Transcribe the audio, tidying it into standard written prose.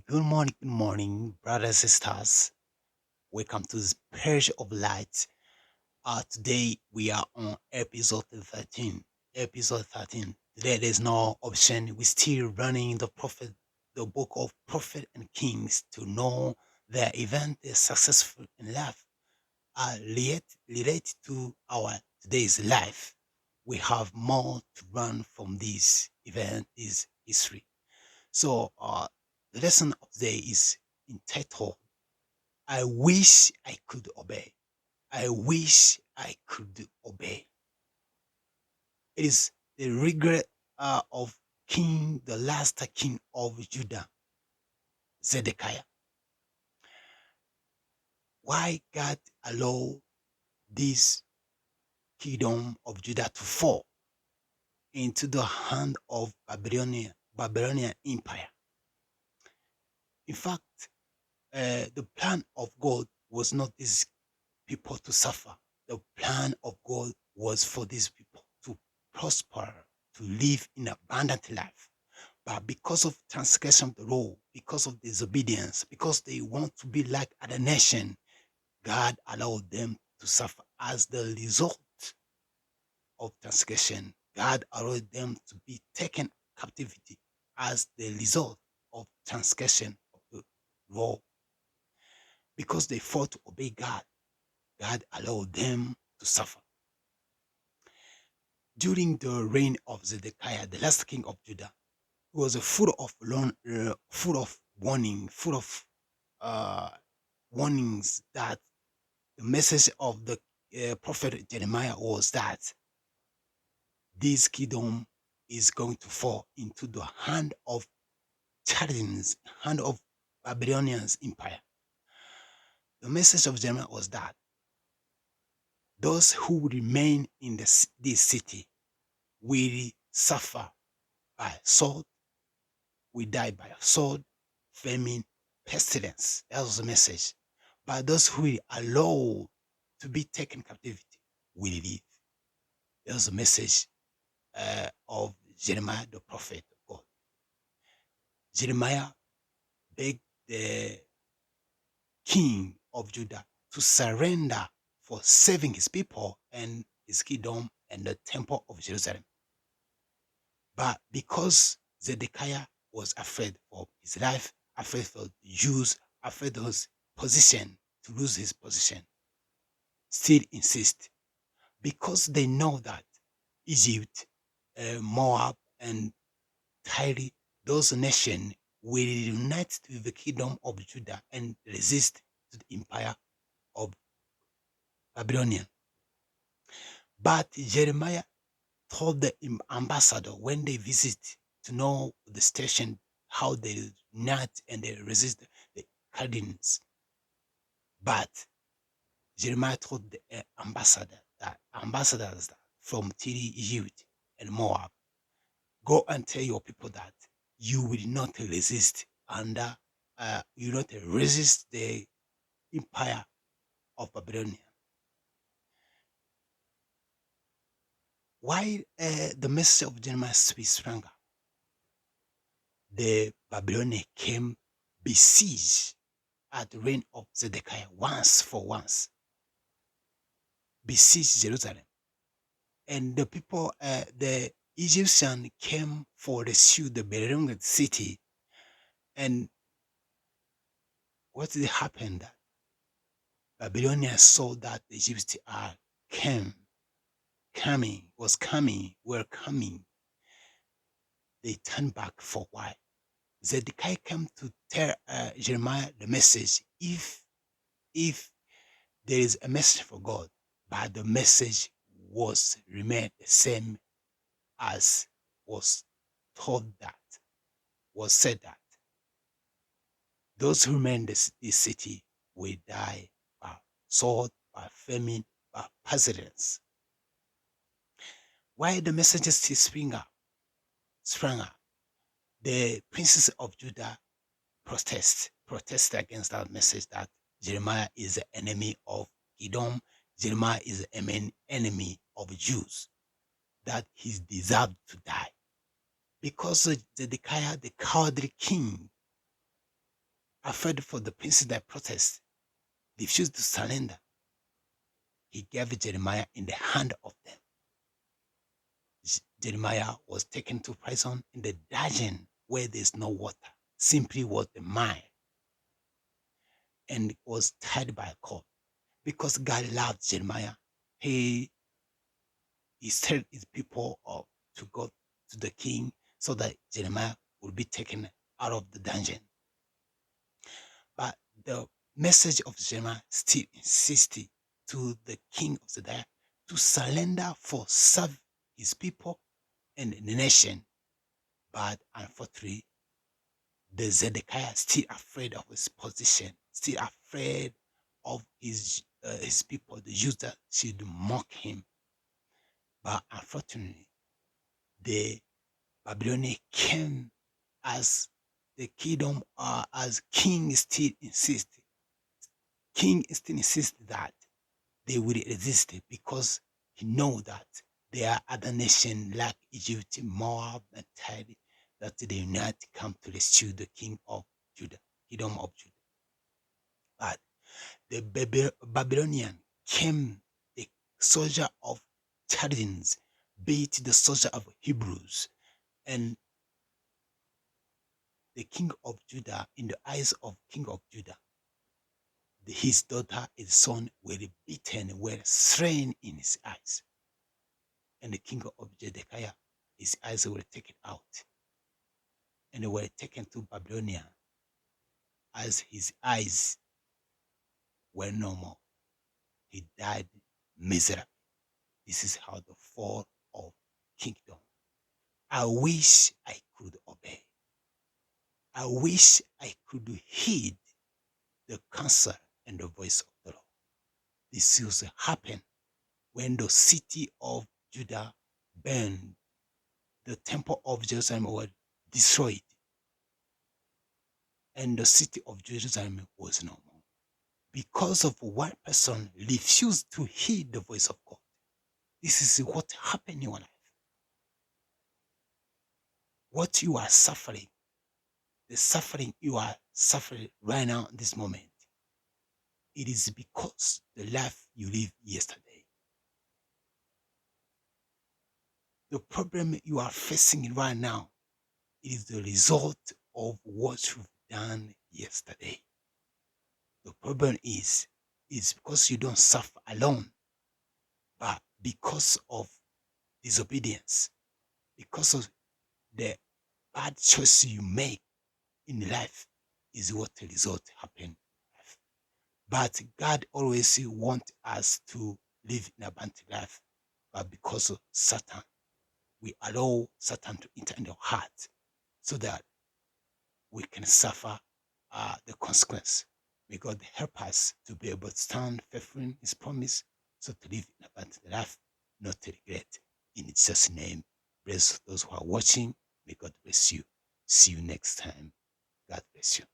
good morning, brothers and sisters. Welcome to this page of light. Today we are on episode 13. Episode 13. Today there's no option. We're still running the book of Prophet and Kings to know their event is successful in life. Relate to our today's life. We have more to run from this event, this history. So the lesson of today is entitled, I wish I could obey. I wish I could obey. It is the regret of the last king of Judah, Zedekiah. Why God allowed this kingdom of Judah to fall into the hand of Babylonian Empire. In fact, the plan of God was not this people to suffer. The plan of God was for these people to prosper, to live in abundant life. But because of transgression of the law, because of disobedience, because they want to be like other nation, God allowed them to suffer as the result of transgression. God allowed them to be taken captivity as the result of transgression of the law. Because they fought to obey God, God allowed them to suffer. During the reign of Zedekiah, the last king of Judah, he was full of warning, full of uh, warnings that the message of the prophet Jeremiah was that this kingdom is going to fall into the hand of Chaldeans, hand of Babylonians empire. The message of Jeremiah was that those who remain in this city will suffer by sword, we die by sword, famine, pestilence. That was the message. But those who are allowed to be taken captivity will live. That was the message of Jeremiah, the prophet of God. Jeremiah begged the king of Judah to surrender for saving his people and his kingdom and the temple of Jerusalem. But because Zedekiah was afraid for his life, afraid for the Jews, afraid of his position, to lose his position, still insist. Because they know that Egypt, Moab, and Tyre, those nations will unite to the kingdom of Judah and resist to the empire of Babylonian. But Jeremiah told the ambassador when they visit to know the station, how they unite and they resist the Chaldeans. But Jeremiah told the ambassadors that from Tyre, Egypt, and Moab, go and tell your people that you will not resist you will not resist the empire of Babylonia. While the message of Jeremiah is stronger, the Babylonian came besiege at the reign of Zedekiah once, besieged Jerusalem. And the people, the Egyptian came for rescue the Babylonian city. And what did happen? That Babylonians saw that the Egyptians are were coming. They turned back for a while. Zedekiah came to tell Jeremiah the message. If there is a message for God, but the message was remained the same as was told that, was said that those who remain in this city will die by sword, by famine, by pestilence. Why the messages still sprang up, the princes of Judah protest against that message that Jeremiah is the enemy of Edom, Jeremiah is the enemy of Jews, that he deserved to die. Because Zedekiah, the cowardly king, afraid for the princes that protest, refused to surrender, he gave Jeremiah in the hand of them. Jeremiah was taken to prison in the dungeon where there's no water, simply was the mine, and was tied by a cord. Because God loved Jeremiah, he stirred his people up to go to the king so that Jeremiah would be taken out of the dungeon. But the message of Jeremiah still insisted to the king of Judah to surrender for serve his people and the nation. But unfortunately, the Zedekiah still afraid of his position, still afraid of his people. The Judah should mock him. But unfortunately, the Babylonian came as the kingdom, as king still insisted. King still insisted that they will resist because he know that there are other nations like Egypt, Moab, and Tyre that they unite come to rescue the king of Judah, kingdom of Judah. But the Babylonian came, the soldier of Chaldeans beat the soldier of Hebrews, and the king of Judah, in the eyes of king of Judah, his daughter, his son were beaten, were slain in his eyes. And the king of Zedekiah, his eyes were taken out and they were taken to Babylonia as his eyes were no more. He died miserably. This is how the fall of kingdom. I wish I could obey. I wish I could heed the counsel and the voice of the Lord. This used to happen when the city of Judah burned, the temple of Jerusalem was destroyed, and the city of Jerusalem was no more. Because of one person refused to heed the voice of God. This is what happened in your life. What you are suffering, the suffering you are suffering right now in this moment, it is because the life you lived yesterday. The problem you are facing right now, it is the result of what you've done yesterday. The problem is because you don't suffer alone, but because of disobedience, because of the bad choice you make in life is what the result happen. But God always wants us to live in abundant life, but because of Satan, we allow Satan to enter in our heart so that we can suffer the consequence. May God help us to be able to stand faithful in his promise, so to live in abundant life, not to regret. In Jesus' name, bless those who are watching. May God bless you. See you next time. God bless you.